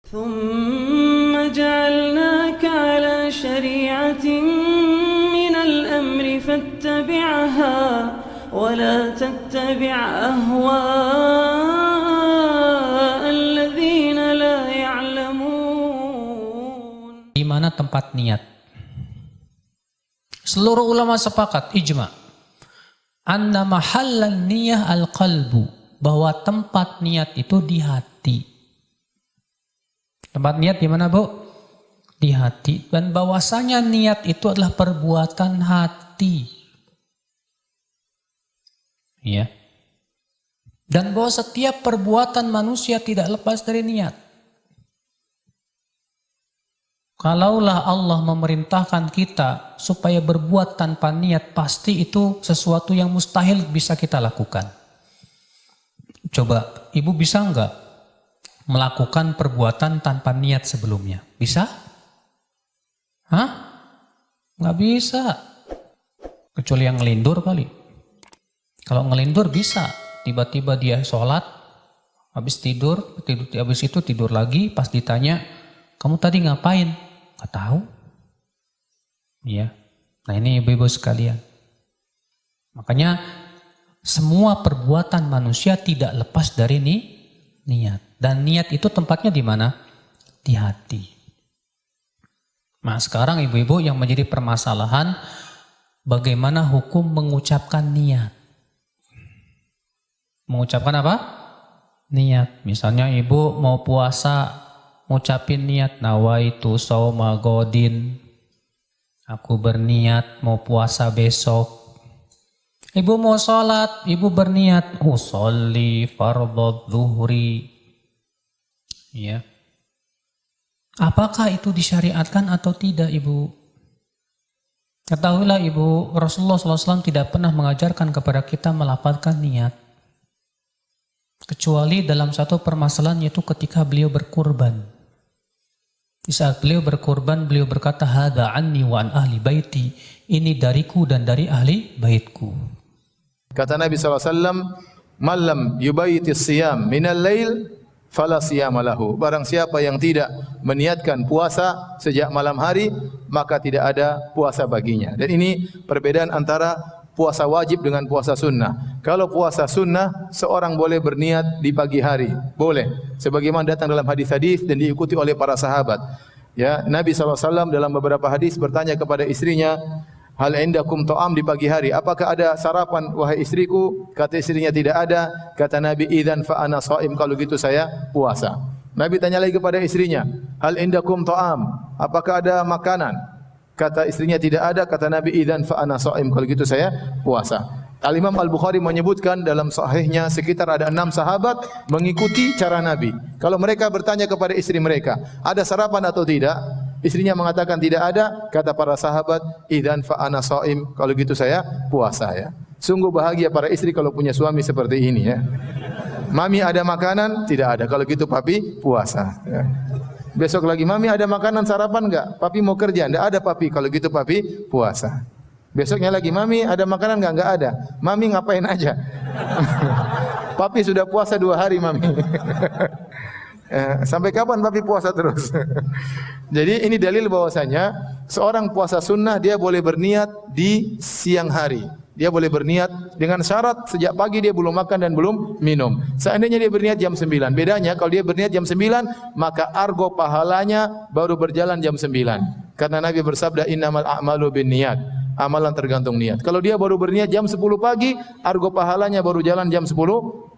ثم جعلناك على شريعة من الأمر فاتبعها ولا تتبع أهواء الذين لا يعلمون. Di mana tempat niat? Seluruh ulama sepakat, ijma, anna mahallan niyah al-qalbu, bahwa tempat niat itu di hati. Tempat niat di mana, Bu? Di hati. Dan bahwasanya niat itu adalah perbuatan hati. Ya. Dan bahwa setiap perbuatan manusia tidak lepas dari niat. Kalaulah Allah memerintahkan kita supaya berbuat tanpa niat, pasti itu sesuatu yang mustahil bisa kita lakukan. Coba, Ibu bisa enggak melakukan perbuatan tanpa niat sebelumnya? Bisa? Hah? Nggak bisa. Kecuali yang ngelindur kali. Kalau ngelindur bisa. Tiba-tiba dia sholat, habis habis itu tidur lagi, pas ditanya, kamu tadi ngapain? Nggak tahu. Iya. Nah ini ibu-ibu sekalian. Makanya semua perbuatan manusia tidak lepas dari niat. Dan niat itu tempatnya di mana? Di hati. Nah sekarang ibu-ibu yang menjadi permasalahan, bagaimana hukum mengucapkan niat? Mengucapkan apa? Niat. Misalnya ibu mau puasa, ngucapin niat, nawaitu shauma godin. Aku berniat mau puasa besok. Ibu mau sholat, ibu berniat, usolli fardhu zuhri. Ya. Apakah itu disyariatkan atau tidak, ibu? Ketahuilah ibu, Rasulullah SAW tidak pernah mengajarkan kepada kita melafalkan niat. Kecuali dalam satu permasalahan, yaitu ketika beliau berkurban. Di saat beliau berkurban, beliau berkata, hadza anni wa an ahli baiti. Ini dariku dan dari ahli baitku. Kata Nabi SAW, man lam yubaiti siyam minal lail, fala siyama lahu. Barang siapa yang tidak meniatkan puasa sejak malam hari, maka tidak ada puasa baginya. Dan ini perbedaan antara puasa wajib dengan puasa sunnah. Kalau puasa sunnah, seorang boleh berniat di pagi hari. Boleh. Sebagaimana datang dalam hadis-hadis dan diikuti oleh para sahabat. Ya, Nabi SAW dalam beberapa hadis bertanya kepada istrinya, hal indakum ta'am di pagi hari? Apakah ada sarapan wahai istriku? Kata istrinya tidak ada. Kata Nabi, idzan fa ana shaim, kalau gitu saya puasa. Nabi tanya lagi kepada istrinya, hal indakum ta'am? Apakah ada makanan? Kata istrinya tidak ada. Kata Nabi, idzan fa ana shaim, kalau gitu saya puasa. Al-Imam Al-Bukhari menyebutkan dalam sahihnya sekitar ada 6 sahabat mengikuti cara Nabi. Kalau mereka bertanya kepada istri mereka, ada sarapan atau tidak? Istrinya mengatakan tidak ada. Kata para sahabat, idzan fa ana shaim, kalau gitu saya puasa ya. Sungguh bahagia para istri kalau punya suami seperti ini ya. Mami ada makanan? Tidak ada. Kalau gitu papi puasa ya. Besok lagi, mami ada makanan sarapan enggak? Papi mau kerja? Enggak ada papi. Kalau gitu papi puasa. Besoknya lagi, mami ada makanan enggak? Enggak ada. Mami ngapain aja? Papi sudah puasa 2 hari mami. Sampai kapan papi puasa terus? Jadi ini dalil bahwasanya seorang puasa sunnah dia boleh berniat di siang hari. Dia boleh berniat dengan syarat sejak pagi dia belum makan dan belum minum. Seandainya dia berniat jam 9. Bedanya kalau dia berniat jam 9, maka argo pahalanya baru berjalan jam 9. Karena Nabi bersabda, innamal a'malu binniyat. Amalan tergantung niat. Kalau dia baru berniat jam 10 pagi, argo pahalanya baru jalan jam 10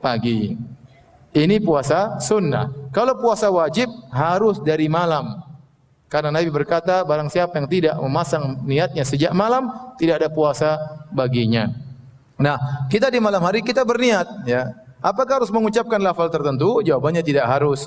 pagi. Ini puasa sunnah. Kalau puasa wajib harus dari malam. Karena Nabi berkata, barang siapa yang tidak memasang niatnya sejak malam, tidak ada puasa baginya. Nah, kita di malam hari kita berniat ya. Apakah harus mengucapkan lafal tertentu? Jawabannya tidak harus.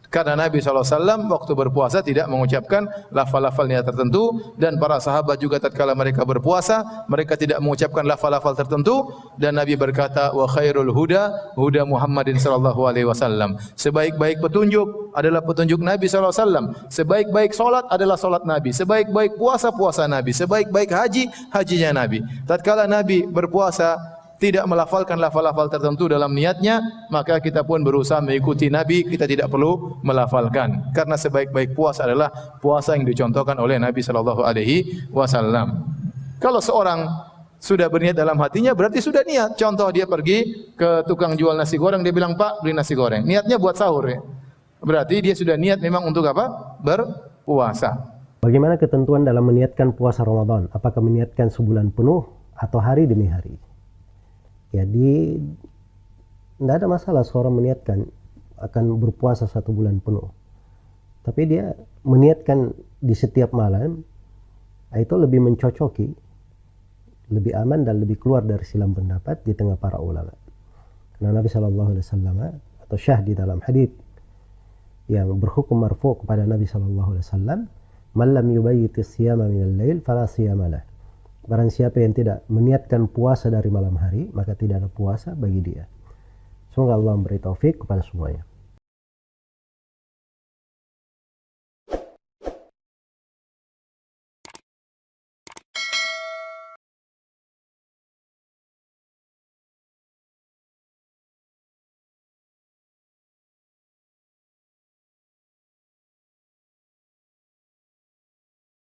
Karena Nabi SAW waktu berpuasa tidak mengucapkan lafal-lafal niat tertentu, dan para sahabat juga tatkala mereka berpuasa mereka tidak mengucapkan lafal-lafal tertentu, dan Nabi berkata, wa khairul huda huda Muhammadin sallallahu alaihi wasallam. Sebaik-baik petunjuk adalah petunjuk Nabi SAW. Sebaik-baik solat adalah solat Nabi. Sebaik-baik puasa puasa Nabi. Sebaik-baik haji hajinya Nabi. Tatkala Nabi berpuasa tidak melafalkan lafal-lafal tertentu dalam niatnya, maka kita pun berusaha mengikuti Nabi, kita tidak perlu melafalkan. Karena sebaik-baik puasa adalah puasa yang dicontohkan oleh Nabi sallallahu alaihi wasallam. Kalau seorang sudah berniat dalam hatinya, berarti sudah niat. Contoh, dia pergi ke tukang jual nasi goreng, dia bilang, "Pak, beli nasi goreng." Niatnya buat sahur ya. Berarti dia sudah niat memang untuk apa? Berpuasa. Bagaimana ketentuan dalam meniatkan puasa Ramadan? Apakah meniatkan sebulan penuh atau hari demi hari? Jadi tidak ada masalah seorang meniatkan akan berpuasa 1 bulan penuh. Tapi dia meniatkan di setiap malam, itu lebih mencocoki, lebih aman dan lebih keluar dari silang pendapat di tengah para ulama. Karena Nabi SAW atau syah di dalam hadits yang berhukum marfu' kepada Nabi SAW, "Man lam yubayyiti siyama minal lail fala siyama lah." Barang siapa yang tidak meniatkan puasa dari malam hari, maka tidak ada puasa bagi dia. Semoga Allah memberi taufik kepada semuanya.